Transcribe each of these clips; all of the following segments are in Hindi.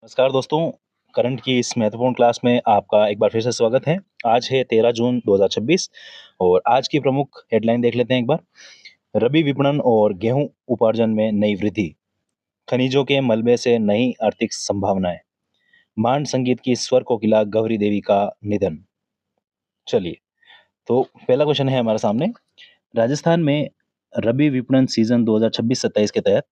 नमस्कार दोस्तों, करंट की इस महत्वपूर्ण क्लास में आपका एक बार फिर से स्वागत है। आज है 13 जून 2026 और आज की प्रमुख हेडलाइन देख लेते हैं एक बार। रबी विपणन और गेहूं उपार्जन में नई वृद्धि, खनिजों के मलबे से नई आर्थिक संभावनाएं, मांड संगीत की स्वर कोकिला गौरी देवी का निधन। चलिए, तो पहला क्वेश्चन है हमारे सामने। राजस्थान में रबी विपणन सीजन 2026-27 के तहत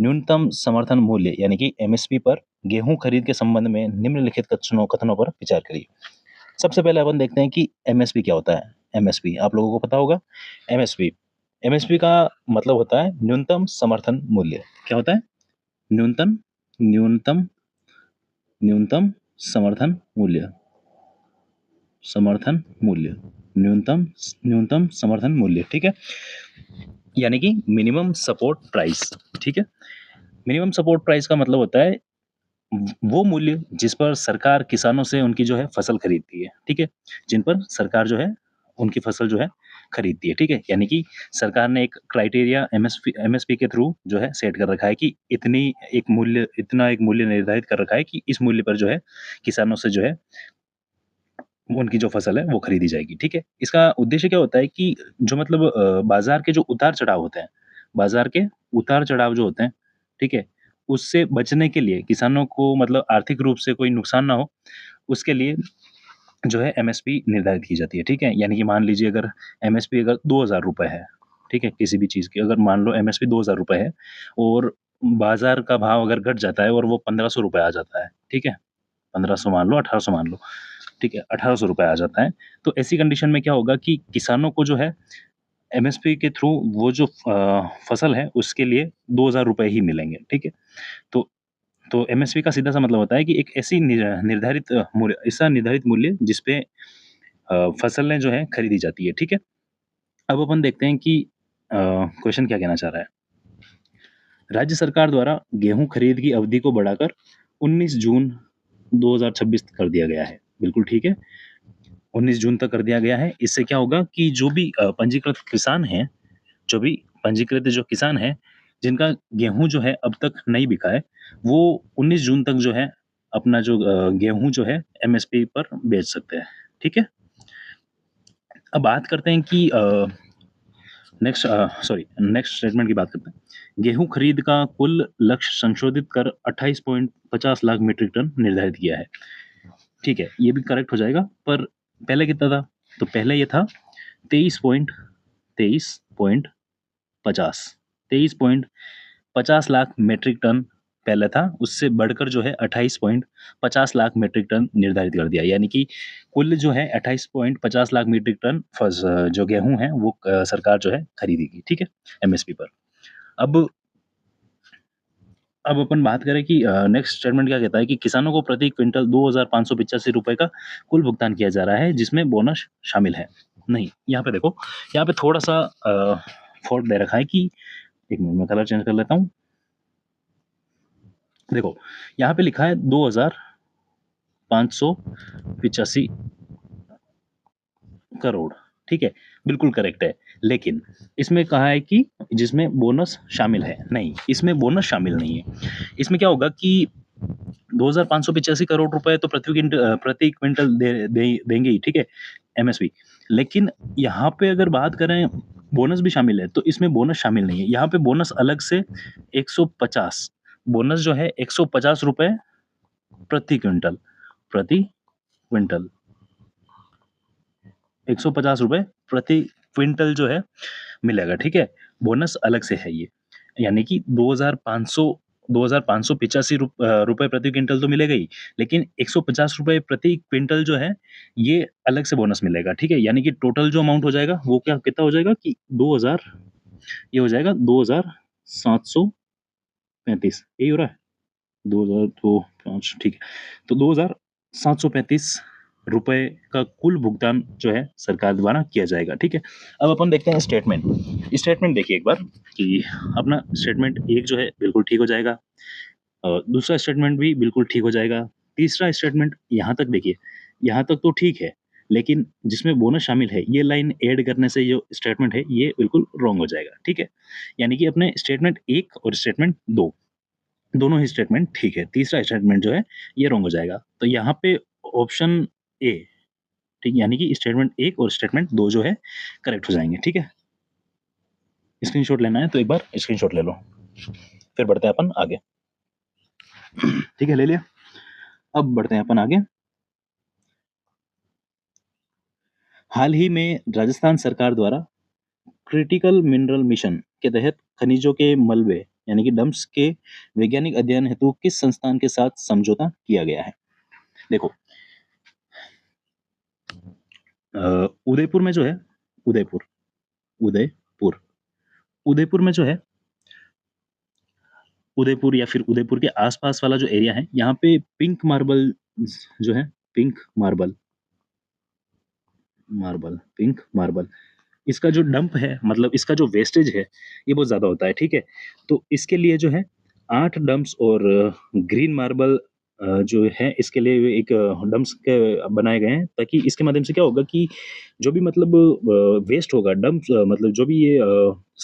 न्यूनतम समर्थन मूल्य यानी कि एमएसपी पर गेहूं खरीद के संबंध में निम्नलिखित कथनों कथनों पर विचार करिए। सबसे पहले अपन देखते हैं कि एमएसपी क्या होता है। एमएसपी आप लोगों को पता होगा। एमएसपी एमएसपी का मतलब होता है न्यूनतम समर्थन मूल्य। क्या होता है? न्यूनतम न्यूनतम न्यूनतम समर्थन मूल्य। समर्थन मूल्य न्यूनतम न्यूनतम समर्थन मूल्य, ठीक है, यानी कि मिनिमम सपोर्ट प्राइस। ठीक है, मिनिमम सपोर्ट प्राइस का मतलब होता है वो मूल्य जिस पर सरकार किसानों से उनकी जो है फसल खरीदती है। ठीक है, जिन पर सरकार जो है उनकी फसल जो है खरीदती है। ठीक है, यानी कि सरकार ने एक क्राइटेरिया एमएसपी के थ्रू जो है सेट कर रखा है कि इतना एक मूल्य निर्धारित कर रखा है कि इस मूल्य पर जो है किसानों से जो है उनकी जो फसल है वो खरीदी जाएगी। ठीक है, इसका उद्देश्य क्या होता है कि जो मतलब बाजार के जो उतार चढ़ाव होते हैं, बाजार के उतार चढ़ाव जो होते हैं, ठीक है, उससे बचने के लिए किसानों को मतलब आर्थिक रूप से कोई नुकसान ना हो, उसके लिए जो है एमएसपी निर्धारित की जाती है। ठीक है, यानी कि मान लीजिए अगर एमएसपी अगर ₹2000 है, ठीक है, किसी भी चीज़ की अगर मान लो एमएसपी ₹2000 है और बाजार का भाव अगर घट जाता है और वो ₹1500 आ जाता है, ठीक है, 1500 मान लो, 1800 मान लो, ठीक है, ₹1800 आ जाता है। तो ऐसी कंडीशन में क्या होगा कि किसानों को जो है एमएसपी के थ्रू वो जो फसल है उसके लिए ₹2000 ही मिलेंगे। ठीक है? तो एमएसपी का सीधा-सा मतलब होता है कि एक ऐसी निर्धारित मूल्य ऐसा निर्धारित मूल्य जिस पे फसलें जो है खरीदी जाती है। ठीक है? अब अपन देखते हैं कि क्वेश्चन क्या कहना चाह रहा है। राज्य सरकार द्वारा गेहूँ खरीद की अवधि को बढ़ाकर 19 जून 2026 कर दिया गया है। बिल्कुल ठीक है। 19 जून तक कर दिया गया है। इससे क्या होगा कि जो भी पंजीकृत किसान हैं, जो भी पंजीकृत जो किसान हैं, जिनका गेहूँ जो है अब तक नहीं बिका है, वो 19 जून तक जो है अपना जो गेहूँ जो है एमएसपी पर बेच सकते हैं। ठीक है? अब बात करते हैं कि नेक्स्ट स्टेटमेंट की बात करते हैं। गेहूँ खरीद का कुल लक्ष्य संशोधित कर 28.50 लाख मीट्रिक टन निर्धारित किया है। ठीक है, ये भी करेक्ट हो जाएगा, पर पहले कितना था? तो पहले ये था 23.50 23.50 लाख मीट्रिक टन पहले था, उससे बढ़कर जो है 28.50 लाख मीट्रिक टन निर्धारित कर दिया। यानी कि कुल जो है 28.50 लाख मीट्रिक टन जो गेहूँ है वो सरकार जो है खरीदेगी, ठीक है? एमएसपी पर। अब अपन बात करें कि नेक्स्ट स्टेटमेंट क्या कहता है कि किसानों को प्रति क्विंटल ₹2585 का कुल भुगतान किया जा रहा है, जिसमें बोनस शामिल है। नहीं, यहाँ पे देखो, यहाँ पे थोड़ा-सा फॉल्ट दे रखा है कि एक मिनट मैं कलर चेंज कर लेता हूँ। देखो, यहाँ पे लिखा है 2585 करोड़, ठीक है? बिल्कुल करेक्ट है। लेकिन इसमें कहा है कि जिसमें बोनस शामिल है। नहीं, इसमें बोनस शामिल नहीं है। इसमें क्या होगा कि 2585 करोड़ रुपए तो प्रति क्विंटल देंगे ही, ठीक है? एमएसपी। लेकिन यहाँ पे अगर बात करें बोनस भी शामिल है, तो इसमें बोनस शामिल नहीं है। यहाँ पे बोनस अलग से 150 बोनस जो है ₹150 प्रति क्विंटल, प्रति क्विंटल ₹150 प्रति क्विंटल जो है मिलेगा, ठीक है? बोनस अलग से है ये। यानी कि 2585 रुपए प्रति क्विंटल तो मिलेगा ही, लेकिन ₹150 प्रति क्विंटल जो है, ये अलग से बोनस मिलेगा, ठीक है? यानी कि टोटल जो अमाउंट हो जाएगा, वो क्या कितना हो जाएगा कि 2000 ये हो जाएगा 2735 यही हो रहा है? 2002 ठीक है। तो ₹2735 का कुल भुगतान जो है सरकार द्वारा किया जाएगा, ठीक है? अब अपन देखते हैं स्टेटमेंट। स्टेटमेंट देखिए एक बार कि अपना स्टेटमेंट 1 जो है बिल्कुल ठीक हो जाएगा। दूसरा स्टेटमेंट भी बिल्कुल ठीक हो जाएगा। तीसरा स्टेटमेंट यहाँ तक देखिए, यहाँ तक तो ठीक है, लेकिन जिसमें बोनस शामिल है, ये लाइन ऐड करने से जो स्टेटमेंट है, ये बिल्कुल रॉन्ग हो जाएगा, ठीक है? यानी कि अपने स्टेटमेंट 1 और स्टेटमेंट 2 दोनों ही स्टेटमेंट ठीक है, तीसरा स्टेटमेंट जो है ये रॉन्ग हो जाएगा। तो यहाँ पे ऑप्शन ए, ठीक है, यानी कि स्टेटमेंट 1 और स्टेटमेंट 2 जो है करेक्ट हो जाएँगे, ठीक है? स्क्रीनशॉट लेना है तो एक बार स्क्रीनशॉट ले लो। फिर बढ़ते हैं अपन आगे। ठीक है, ले लिया? अब बढ़ते हैं अपन आगे। हाल ही में राजस्थान सरकार द्वारा क्रिटिकल मिनरल मिशन के तहत खनिजों के मलबे यानी कि डंप्स के वैज्ञानिक अध्ययन हेतु किस संस्थान के साथ समझौता किया गया है? देखो, उदयपुर में जो है उदयपुर उदयपुर उदयपुर में जो है उदयपुर या फिर उदयपुर के आसपास वाला जो एरिया है, यहाँ पे पिंक मार्बल जो है, pink marble marble pink marble इसका जो डंप है, मतलब इसका जो वेस्टेज है, ये बहुत ज़्यादा होता है, ठीक है? तो इसके लिए जो है 8 डंप्स और ग्रीन मार्बल जो है इसके लिए एक डंप्स के बनाए गए हैं, ताकि इसके माध्यम से क्या होगा कि जो भी मतलब वेस्ट होगा डंप्स, मतलब जो भी ये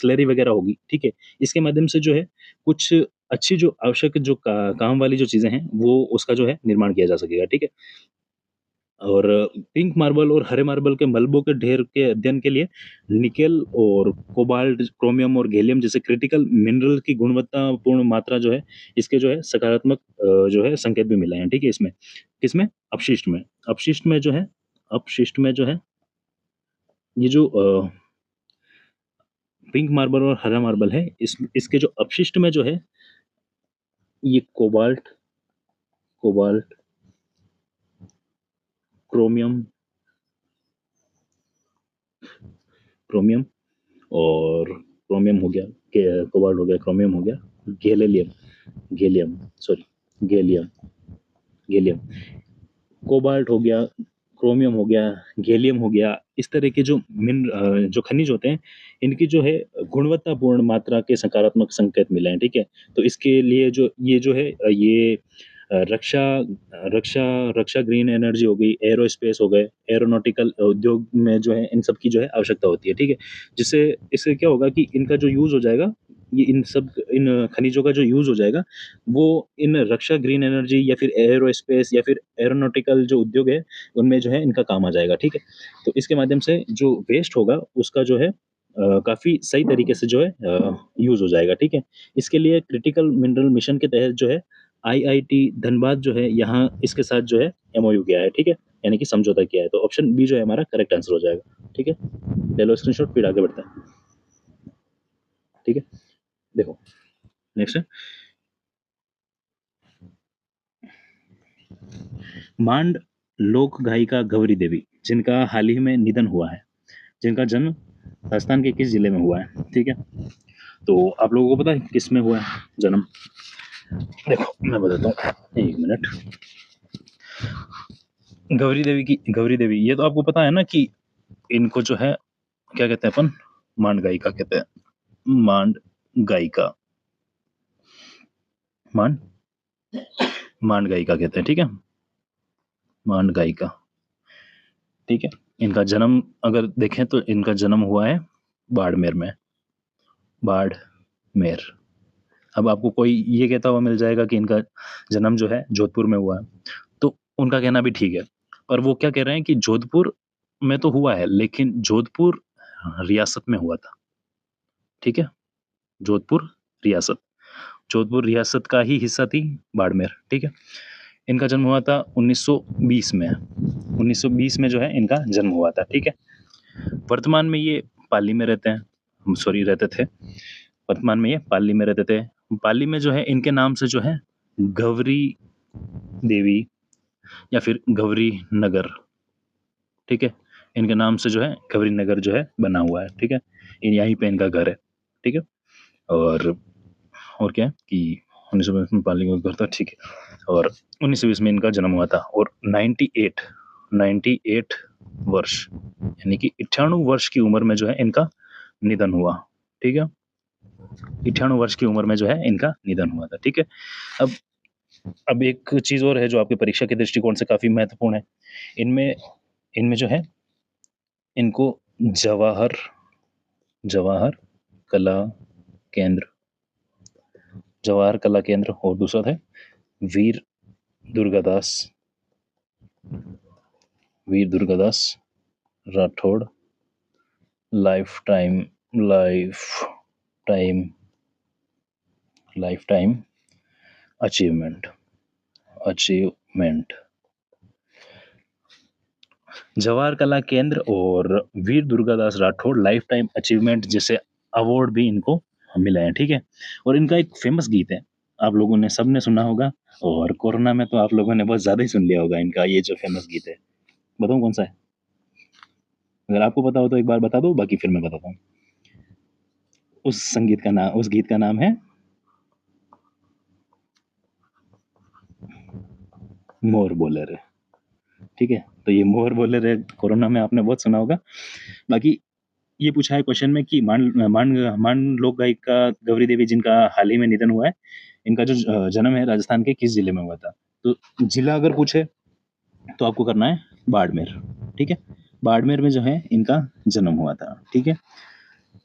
स्लरी वगैरह होगी, ठीक है? इसके माध्यम से जो है कुछ अच्छी जो आवश्यक जो काम वाली जो चीज़ें हैं, वो उसका जो है निर्माण किया जा सकेगा, ठीक है? और पिंक मार्बल और हरे मार्बल के मलबों के ढेर के अध्ययन के लिए निकेल और कोबाल्ट, क्रोमियम और गैलियम जैसे क्रिटिकल मिनरल की गुणवत्तापूर्ण मात्रा जो है, इसके जो है सकारात्मक जो है संकेत भी मिले हैं, ठीक है इसमें। किसमें? अपशिष्ट में। अपशिष्ट में जो है ये जो पिंक मार्बल और हरा मार्बल है, इसके जो अपशिष्ट में जो है ये कोबाल्ट, क्रोमियम क्रोमियम और क्रोमियम हो गया, कोबाल्ट हो गया, क्रोमियम हो गया, गैलेलियम gallium sorry gallium gallium cobalt हो गया, क्रोमियम हो गया, गैलियम हो गया, इस तरह के जो जो खनिज होते हैं, इनकी जो है गुणवत्तापूर्ण मात्रा के सकारात्मक संकेत मिले हैं, ठीक है? तो इसके लिए जो ये जो है ये रक्षा रक्षा रक्षा ग्रीन एनर्जी हो गई, एरोस्पेस हो गए, एरोनॉटिकल उद्योग में जो है इन सब की जो है आवश्यकता होती है, ठीक है? जिससे इससे क्या होगा कि इनका जो यूज़ हो जाएगा, ये इन खनिजों का जो यूज़ हो जाएगा, वो इन रक्षा ग्रीन एनर्जी या फिर एरोस्पेस या फिर एरोनॉटिकल जो उद्योग है, उनमें जो है इनका काम आ जाएगा, ठीक है? तो इसके माध्यम से जो वेस्ट होगा उसका जो है काफ़ी सही तरीके से जो है यूज़ हो जाएगा, ठीक है? इसके लिए क्रिटिकल मिनरल मिशन के तहत जो है आईआईटी धनबाद जो है यहाँ इसके साथ जो है एमओयू किया है, ठीक है? यानी कि समझौता किया है, तो ऑप्शन बी जो है हमारा करेक्ट आंसर हो जाएगा, ठीक है? ले लो स्क्रीनशॉट फिर आगे बढ़ते हैं, ठीक है? देखो, नेक्स्ट है मांड लोक गायिका गौरी देवी, जिनका हाल ही में निधन हुआ है, जिनका जन्म राजस्थान के किस जिले में हुआ है, ठीक है? तो आप लोगों को पता है किस में हुआ है जन्म? देखो मैं बताता हूँ, 1 मिनट। गौरी देवी ये तो आपको पता है ना कि इनको जो है क्या कहते हैं अपन? मांड गायिका कहते हैं। मांड गायिका मांड मांड गायिका कहते हैं, ठीक है? मांड गायिका, ठीक है? इनका जन्म अगर देखें तो इनका जन्म हुआ है बाड़मेर में, बाड़मेर। अब आपको कोई ये कहता हुआ मिल जाएगा कि इनका जन्म जो है जोधपुर में हुआ है, तो उनका कहना भी ठीक है। पर वो क्या कह रहे हैं कि जोधपुर में तो हुआ है, लेकिन जोधपुर रियासत में हुआ था, ठीक है? जोधपुर रियासत। जोधपुर रियासत का ही हिस्सा थी बाड़मेर, ठीक है? इनका जन्म हुआ था 1920 में। 1920 में जो है इनका जन्म हुआ था, ठीक है? वर्तमान में ये पाली में रहते हैं, सॉरी रहते थे। वर्तमान में ये पाली में रहते थे। पाली में जो है इनके नाम से जो है गौरी देवी या फिर गौरी नगर, ठीक है? इनके नाम से जो है गौरी नगर जो है बना हुआ है, ठीक है? यहीं पे इनका घर है, ठीक है? और क्या है कि 1920 में पाली में घर था, ठीक है? और 1920 में इनका जन्म हुआ था और 98 वर्ष यानी कि 98 वर्ष की उम्र में जो है इनका निधन हुआ, ठीक है? 98 वर्ष की उम्र में जो है इनका निधन हुआ था, ठीक है? अब एक चीज़ और है जो आपकी परीक्षा के दृष्टिकोण से काफ़ी महत्वपूर्ण है। इनमें इनमें जो है इनको जवाहर जवाहर कला केंद्र जवाहर कला केंद्र, और दूसरा था Veer Durgadas Rathore lifetime achievement. Jawahar Kala Kendra और Veer Durgadas Rathore lifetime achievement जैसे अवार्ड भी इनको मिले हैं, ठीक है। और इनका एक फेमस गीत है, आप लोगों ने सबने सुना होगा, और कोरोना में तो आप लोगों ने बहुत ज्यादा ही सुन लिया होगा इनका ये जो फेमस गीत है। बताऊं कौन सा है? अगर आपको पता हो तो एक बार बता दो, बाकी फिर मैं बताता हूँ। उस गीत का नाम है मोर बोले रे, ठीक है। तो ये मोर बोले रे कोरोना में आपने बहुत सुना होगा। बाकी ये पूछा है क्वेश्चन में कि मान लोक गायिका गौरी देवी जिनका हाल ही में निधन हुआ है, इनका जो जन्म है राजस्थान के किस जिले में हुआ था? तो जिला अगर पूछे तो आपको करना है बाड़मेर, ठीक है। बाड़मेर में जो है इनका जन्म हुआ था, ठीक है।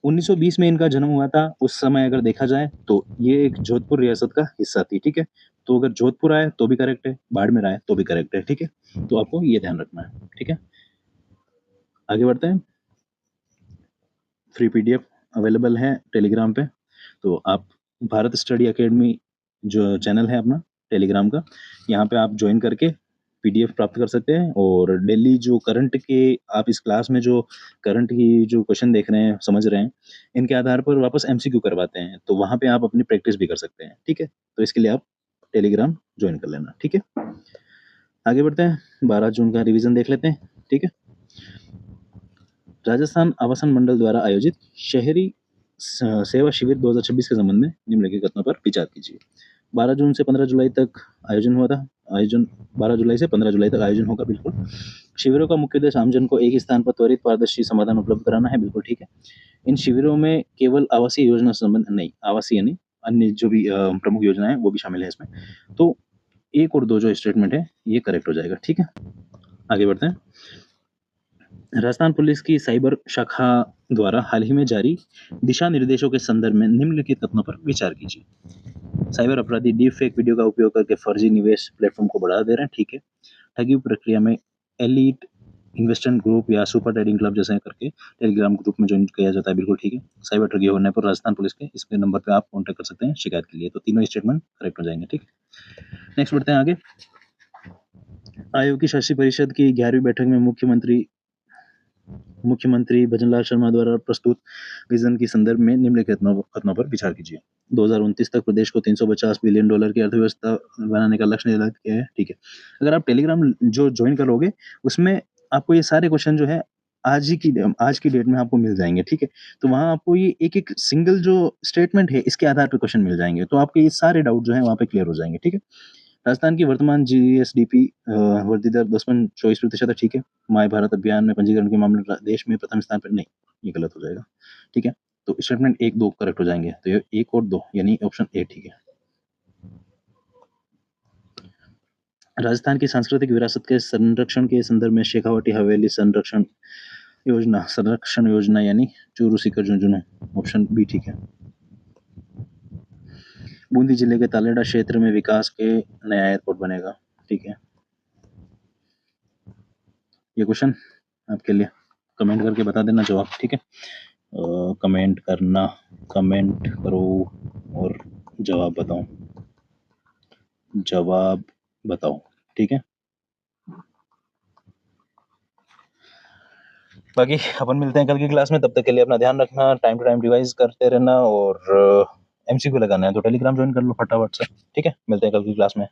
1920 में इनका जन्म हुआ था। उस समय अगर देखा जाए तो ये एक जोधपुर रियासत का हिस्सा थी, ठीक है। तो अगर जोधपुर आए तो भी करेक्ट है, बाड़मेर आए तो भी करेक्ट है, ठीक है। तो आपको ये ध्यान रखना है, ठीक है। आगे बढ़ते हैं। फ्री पीडीएफ अवेलेबल है टेलीग्राम पे, तो आप भारत स्टडी एकेडमी जो चैनल है अपना टेलीग्राम का, यहाँ पे आप ज्वाइन करके पीडीएफ प्राप्त कर सकते हैं। और डेली जो करंट के आप इस क्लास में जो करंट की जो क्वेश्चन देख रहे हैं, समझ रहे हैं, इनके आधार पर वापस एमसीक्यू करवाते हैं, तो वहाँ पे आप अपनी प्रैक्टिस भी कर सकते हैं, ठीक है। तो इसके लिए आप टेलीग्राम ज्वाइन कर लेना, ठीक है। आगे बढ़ते हैं, 12 जून का रिवीजन देख लेते हैं, ठीक है। राजस्थान आवासन मंडल द्वारा आयोजित शहरी सेवा शिविर 2026 के संबंध में निम्नलिखित कथनों पर विचार कीजिए। 12 जून से 15 जुलाई तक आयोजन हुआ था। 12 जुलाई से 15 जुलाई तक आयोजन होगा, बिल्कुल। शिविरों का मुख्य उद्देश्य आमजन को एक स्थान पर त्वरित पारदर्शी समाधान उपलब्ध कराना है, बिल्कुल ठीक है। इन शिविरों में केवल आवासीय योजना संबंध नहीं, आवासीय नहीं, अन्य जो भी प्रमुख योजना है वो भी शामिल है इसमें। तो 1 और 2 जो स्टेटमेंट है ये करेक्ट हो जाएगा, ठीक है। आगे बढ़ते हैं। राजस्थान पुलिस की साइबर शाखा द्वारा हाल ही में जारी दिशा निर्देशों के संदर्भ में निम्नलिखित कथनों पर विचार कीजिए। साइबर अपराधी डीप फेक वीडियो का उपयोग करके फर्जी निवेश प्लेटफॉर्म को बढ़ा दे रहे हैं, ठीक है। ठगी प्रक्रिया में एलीट इन्वेस्टमेंट ग्रुप या सुपर ट्रेडिंग क्लब जैसे करके टेलीग्राम ग्रुप में ज्वाइन किया जाता है, बिल्कुल ठीक है। साइबर ठगी होने पर राजस्थान पुलिस के इसके नंबर पे आप कॉन्टैक्ट कर सकते हैं शिकायत के लिए। तो तीनों स्टेटमेंट करेक्ट हो जाएंगे, ठीक है। नेक्स्ट बढ़ते हैं आगे। आयोग की शासी परिषद की 11वीं बैठक में मुख्यमंत्री भजनलाल शर्मा द्वारा प्रस्तुत विजन के संदर्भ में निम्नलिखित कथनों पर विचार कीजिए। 2029 तक प्रदेश को $350 बिलियन की अर्थव्यवस्था बनाने का लक्ष्य निर्धारित किया है, ठीक है। अगर आप टेलीग्राम जो ज्वाइन करोगे उसमें आपको ये सारे क्वेश्चन जो है आज की डेट में आपको मिल जाएंगे, ठीक है। तो वहाँ आपको ये एक सिंगल जो स्टेटमेंट है इसके आधार पर क्वेश्चन मिल जाएंगे, तो आपके ये सारे डाउट जो है वहाँ पे क्लियर हो जाएंगे, ठीक है। राजस्थान की वर्तमान जीएसडीपी वृद्धि दर 10.24% है, ठीक है। माय भारत अभियान में पंजीकरण के मामले में देश में प्रथम स्थान पर नहीं, ये गलत हो जाएगा, ठीक है। तो स्टेटमेंट 1-2 करेक्ट हो जाएंगे, तो ये 1 और 2 यानी ऑप्शन ए ठीक है। राजस्थान की सांस्कृतिक विरासत के संरक्षण के संदर्भ में शेखावाटी हवेली संरक्षण योजना यानी चूरू सीकर झुंझुनू, ऑप्शन बी ठीक है। बूंदी जिले के तालेड़ा क्षेत्र में विकास के नया एयरपोर्ट बनेगा, ठीक है। ये क्वेश्चन आपके लिए, कमेंट करके बता देना जवाब, ठीक है। कमेंट करो और जवाब बताओ, ठीक है। बाकी अपन मिलते हैं कल की क्लास में, तब तक के लिए अपना ध्यान रखना, टाइम टू टाइम रिवाइज करते रहना, और एमसीक्यू लगाना है तो टेलीग्राम ज्वाइन कर लो फटाफट से, ठीक है। मिलते हैं कल की क्लास में।